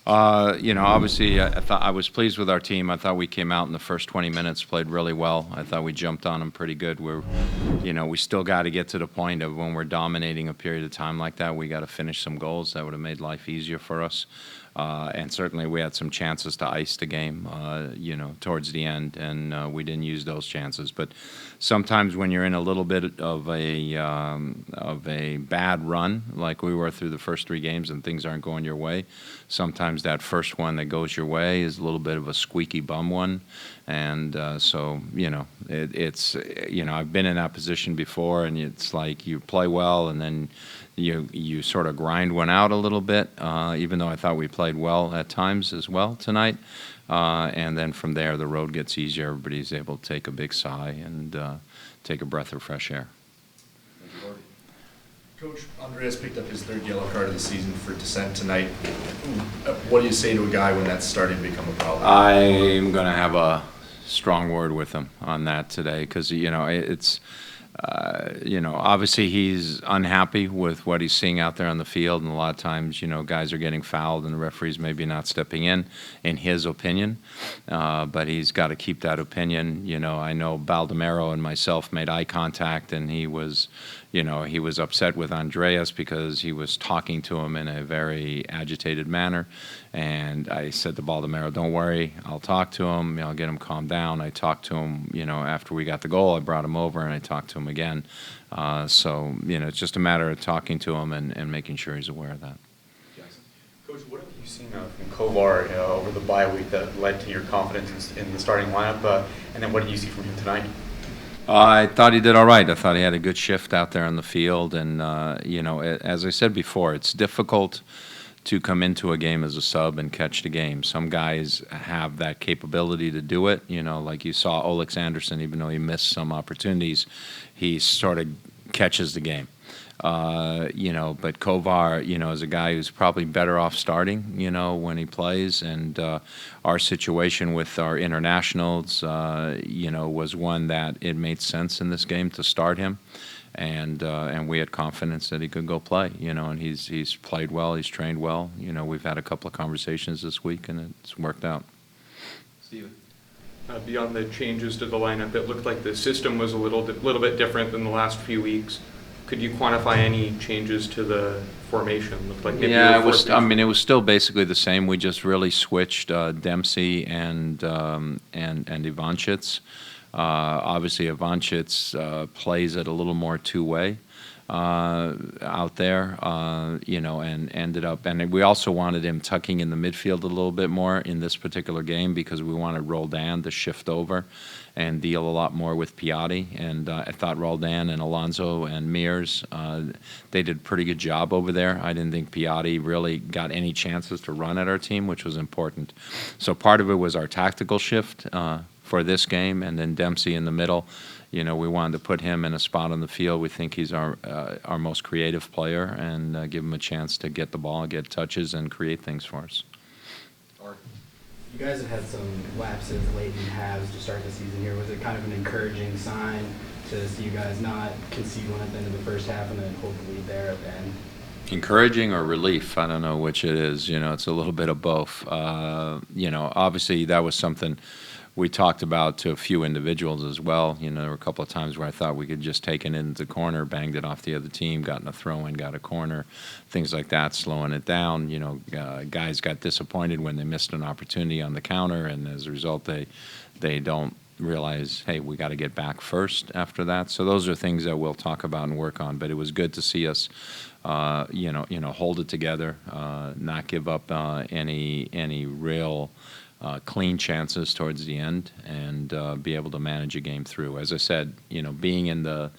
Obviously, I thought I was pleased with our team. I thought we came out in the first 20 minutes, played really well. I thought we jumped on them pretty good. We still got to get to the point of when we're dominating a period of time like that, we got to finish some goals. That would have made life easier for us. And certainly we had some chances to ice the game, towards the end, and we didn't use those chances. But sometimes when you're in a little bit of a bad run, like we were through the first three games, and things aren't going your way, sometimes that first one that goes your way is a little bit of a squeaky bum one. And I've been in that position before, and it's like you play well, and then you sort of grind one out a little bit, even though I thought we played well at times as well tonight. And then from there, the road gets easier. Everybody's able to take a big sigh and take a breath of fresh air. Coach, Andreas picked up his third yellow card of the season for dissent tonight. What do you say to a guy when that's starting to become a problem? I'm going to have a strong word with him on that today because, it's obviously he's unhappy with what he's seeing out there on the field, and a lot of times, guys are getting fouled and the referee's maybe not stepping in his opinion, but he's got to keep that opinion. I know Baldomero and myself made eye contact, and he was upset with Andreas because he was talking to him in a very agitated manner. And I said to Baldomero, don't worry, I'll talk to him, I'll get him calmed down. I talked to him, after we got the goal, I brought him over and I talked to him again. It's just a matter of talking to him and making sure he's aware of that. Coach, what have you seen from Kovar over the bye week that led to your confidence in the starting lineup? And then what did you see from him tonight? I thought he did all right. I thought he had a good shift out there on the field. And, as I said before, it's difficult to come into a game as a sub and catch the game. Some guys have that capability to do it. Like you saw Olex Anderson, even though he missed some opportunities, he sort of catches the game. But Kovar, is a guy who's probably better off starting, when he plays. And our situation with our internationals, was one that it made sense in this game to start him. And we had confidence that he could go play, and he's played well, he's trained well. We've had a couple of conversations this week, and it's worked out. Steven? Beyond the changes to the lineup, it looked like the system was a little bit different than the last few weeks. Could you quantify any changes to the formation? Looked like maybe it was still basically the same. We just really switched Dempsey and Ivanchitz. Obviously, Ivanchitz plays it a little more two-way out there, and ended up. And we also wanted him tucking in the midfield a little bit more in this particular game because we wanted Roldan to shift over and deal a lot more with Piatti. And I thought Roldan and Alonso and Mears, they did a pretty good job over there. I didn't think Piatti really got any chances to run at our team, which was important. So part of it was our tactical shift for this game, and then Dempsey in the middle. We wanted to put him in a spot on the field. We think he's our most creative player, and give him a chance to get the ball, get touches, and create things for us. You guys have had some lapses late in halves to start the season here. Was it kind of an encouraging sign to see you guys not concede one at the end of the first half and then hold the lead there at the end? Encouraging or relief? I don't know which it is. It's a little bit of both. Obviously that was something we talked about to a few individuals as well. There were a couple of times where I thought we could just take it into the corner, banged it off the other team, gotten a throw-in, got a corner, things like that, slowing it down. Guys got disappointed when they missed an opportunity on the counter, and as a result, they don't realize, hey, we got to get back first after that. So those are things that we'll talk about and work on. But it was good to see us, hold it together, not give up any real clean chances towards the end, and be able to manage a game through. As I said, being in the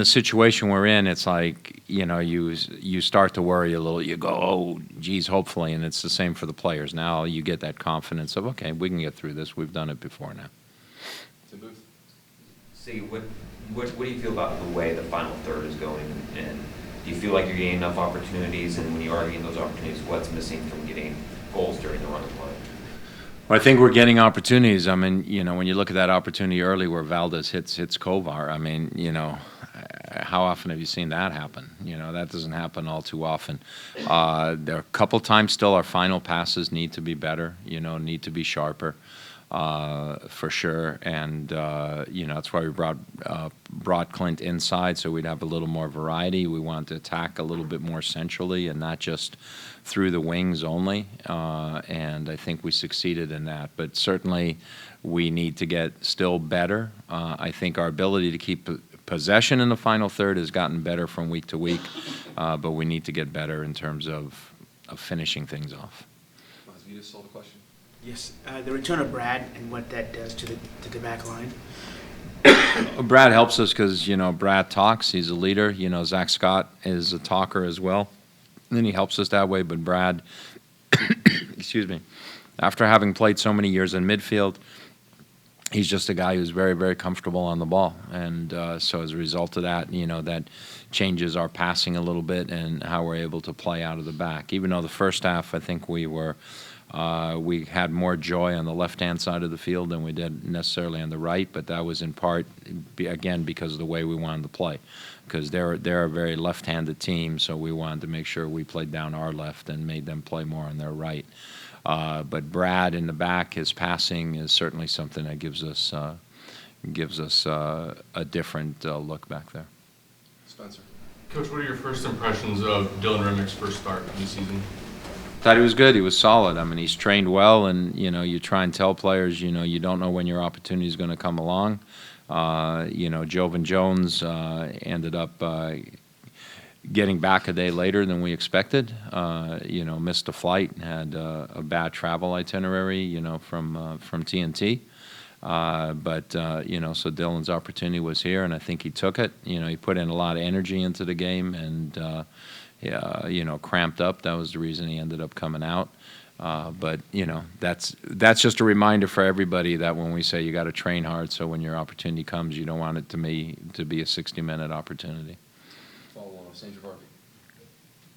situation we're in, it's like you start to worry a little. You go, oh, geez, hopefully, and it's the same for the players. Now you get that confidence of, okay, we can get through this. We've done it before now. See, what do you feel about the way the final third is going, and do you feel like you're getting enough opportunities? And when you are getting those opportunities, what's missing from getting goals during the run of play? Well, I think we're getting opportunities. I mean, when you look at that opportunity early where Valdez hits Kovar, I mean, how often have you seen that happen? That doesn't happen all too often. There are a couple times still our final passes need to be better, need to be sharper, for sure. And, that's why we brought Clint inside, so we'd have a little more variety. We wanted to attack a little bit more centrally and not just through the wings only. And I think we succeeded in that. But certainly we need to get still better. I think our ability to keep possession in the final third has gotten better from week to week, but we need to get better in terms of finishing things off. Masvidal stole the question. Yes, the return of Brad and what that does to the back line. Brad helps us because, Brad talks. He's a leader. Zach Scott is a talker as well. And then he helps us that way. But Brad, excuse me, after having played so many years in midfield, he's just a guy who's very, very comfortable on the ball. And so as a result of that, that changes our passing a little bit and how we're able to play out of the back. Even though the first half, I think we had more joy on the left-hand side of the field than we did necessarily on the right, but that was in part, again, because of the way we wanted to play. Because they're a very left-handed team, so we wanted to make sure we played down our left and made them play more on their right. But Brad in the back, his passing is certainly something that gives us a different look back there. Spencer. Coach, what are your first impressions of Dylan Remick's first start in the season? Thought he was good. He was solid. I mean, he's trained well, and you try and tell players, you don't know when your opportunity is going to come along. Jovan Jones ended up getting back a day later than we expected. Missed a flight, had a bad travel itinerary, from TNT. So Dylan's opportunity was here, and I think he took it. He put in a lot of energy into the game, and cramped up. That was the reason he ended up coming out. That's just a reminder for everybody that when we say you got to train hard, so when your opportunity comes, you don't want it to be a 60-minute opportunity. Follow on, St. Gervais.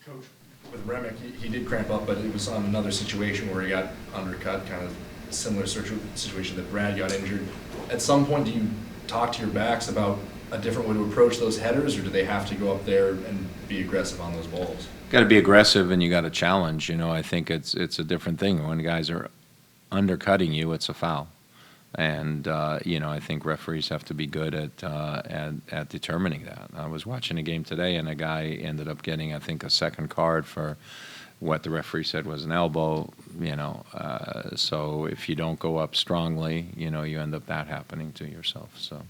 Coach, with Remick, he did cramp up, but it was on another situation where he got undercut, kind of similar situation that Brad got injured. At some point, do you talk to your backs about a different way to approach those headers, or do they have to go up there and be aggressive on those balls? Got to be aggressive, and you got to challenge. I think it's a different thing when guys are undercutting you. It's a foul, and I think referees have to be good at determining that. I was watching a game today, and a guy ended up getting, I think, a second card for what the referee said was an elbow. So if you don't go up strongly, you end up that happening to yourself. So.